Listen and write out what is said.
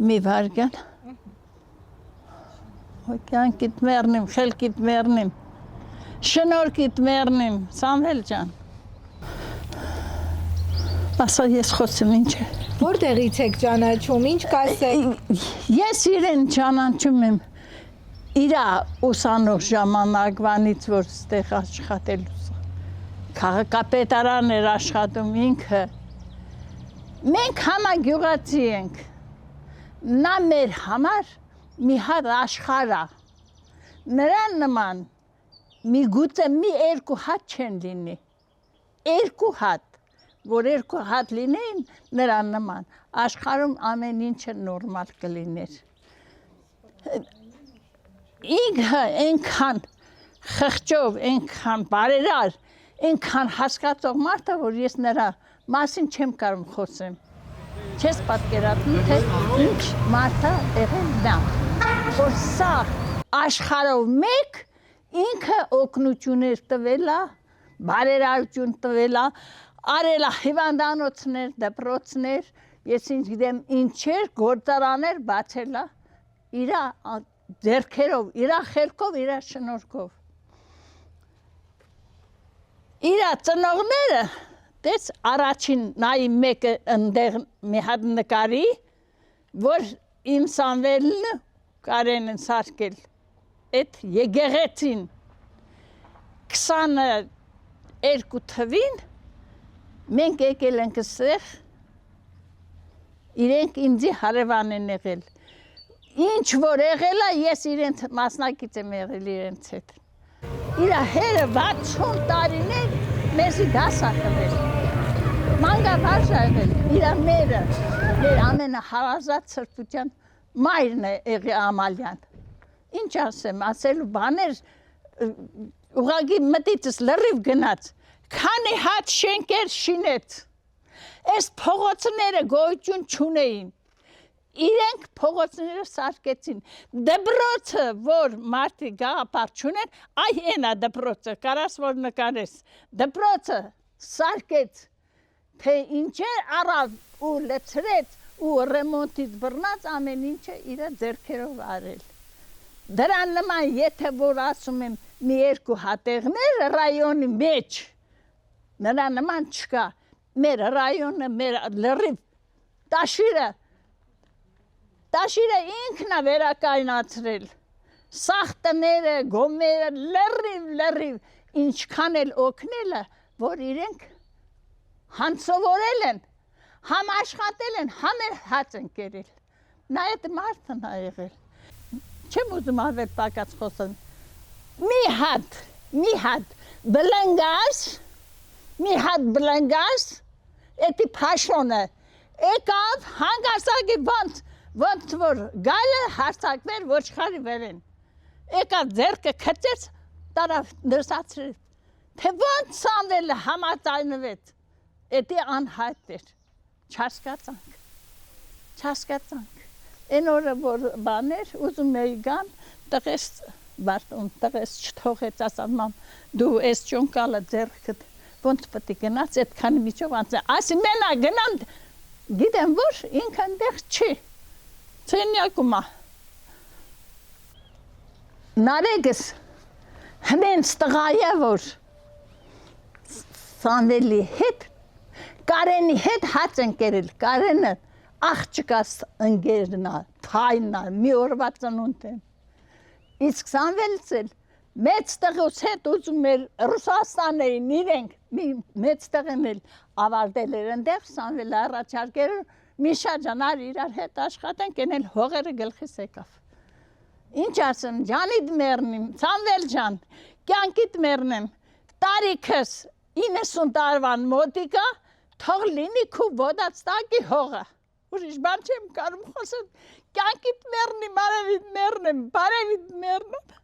մի վարգան։ Կյանքիդ մեռնիմ, խելքիդ մեռնիմ, շնորհքիդ մեռնիմ, Սամվել ջան։ Ասա ես խոսում ինչ է։ Որտեղից եք ճանաչում, ինչ կասեք։ Ես իրեն ճանաչում եմ իր ուսանող ժամանակվանից, որ ստեղ աշխատելուց։ Քաղաքապետարան էր աշխատում ինքը։ Մենք համագյուղացի ենք։ Նա մեր համար մի հատ աշխարհ է։ Նրան նման միգուցե մի երկու հատ չեն լինի։ Երկու հատ, որ երկու հատ լինեին նրան նման, աշխարհում ամեն ինչը նորմալ կլիներ։ Ինքը այնքան խղճով, այնքան բարերար, այնքան հասկացող մարդ է, որ ես նրա մասին չեմ կարող խոսեմ։ Չես պատկերացնում, թե ինչ մարդ է եղել նա, որ սա աշխարհով մեկ ինքը օգնություններ տվել է, բարերարություն տվել է, արել է հիվանդանոցներ, դպրոցներ, ես ինչ գիտեմ ինչեր, գործարաններ բացել է, իր ձեռքերով, իր խելքով, իր շնորհքով։ Իր ծնողները, դες առաջին նայի մեկը ընդեղ մի հատ նկարի, որ իմ Սամվելն կարեն են սարքել, այդ եկեղեցին 22 թվին մենք եկել ենք ստեղ, իրենք ինձի հարևան են եղել։ Ինչ որ եղել է, ես իրենց մասնակից եմ եղել իրենց հետ։ Իր հերը 60 տարիներ մեզի դաս է տվել։ Մանկավարժ է եղել, իր մերը, մեր ամենահարազատ սրբության մայրն է եղել Ամալյան։ Ինչ ասեմ, ասելու բաներ ուղղակի մտիցս լրիվ գնաց։ Քանի հատ շենքեր շինեց, այս փողոցները գոյություն չունեին, իրենք փողոցները սարքեցին, դպրոցը, որ մարդիկ գաղափար չունեն, այ հենա դպրոցը, կարաս որ նկարես, դպրոցը սարքեց, թե ինչեր առավ ու լցրեց ու ռեմոնտից բռնած ամեն ինչը իր ձեռքերով արել։ Դրան նման եթե որ ասում եմ մի երկու հատեղներ ռայոնի մեջ, նրա նման չկա, մեր ռայոնը, մեր լրիվ, տաշիրը ինքն է վերակայնացրել, սախտները, գոմերը, լրիվ, ինչքան էլ օգնել է, որ իրենք հանցովորել են, համ աշխատել են, համ էլ հաց են կերել, նա այդ մարդն է եղել, չեմ ուզում ավել պակաց խոսեմ, մի հատ բլնգաս, էտի պաշոնը, եկավ հանգարսակի ոնց որ գայլը հարցակվեր ոչխարի վերեն, եկավ ձերքը քծեց, տարավ նրսացրեց, թե ոնց Սամվելը համաձայնվեց, էտի անհայտ էր, չհասկացանք, այն օրը որ բաներ ուզում էի գան, տղես Բարտուն, տղես չթողեց, ասավ մամ, դու ես ճոնկալը ձեռքդ, ոնց պետք է գնաց, այդքանի միջով անցնել, ասի մենա գնամ, գիտեմ որ ինքը այնտեղ չի, ցենյակում է, նարեկս հմենց տղա է որ Սամվելի հետ, Կարենի հետ հաց են կերել, Կարենը աղջկաս ընկերն է, թայնն է, մի օրվա ծնունդ է, իսկ Սամվելս էլ մեծ տղուց հետ ուզում էր Ռուսաստան էին իրենք, մեծ տղեն էլ ավարտել էր ընդեղ, Սամվելը առաջարկել Միշա ջան արի իրար հետ աշխատենք, են էլ հողերը գլխիս եկավ։ Ինչ ասեմ, ջանիդ մեռնիմ, Սամվել ջան, կյանքիդ մեռնեմ, տարիքս 90 տարվան մոտիկա, թող լինի քու ոտած տակի հողը, ուրիշ բան չեմ կարում խոսեմ, կյանքիդ մեռնիմ, արևիդ մեռնեմ, բարևիդ մեռնեմ,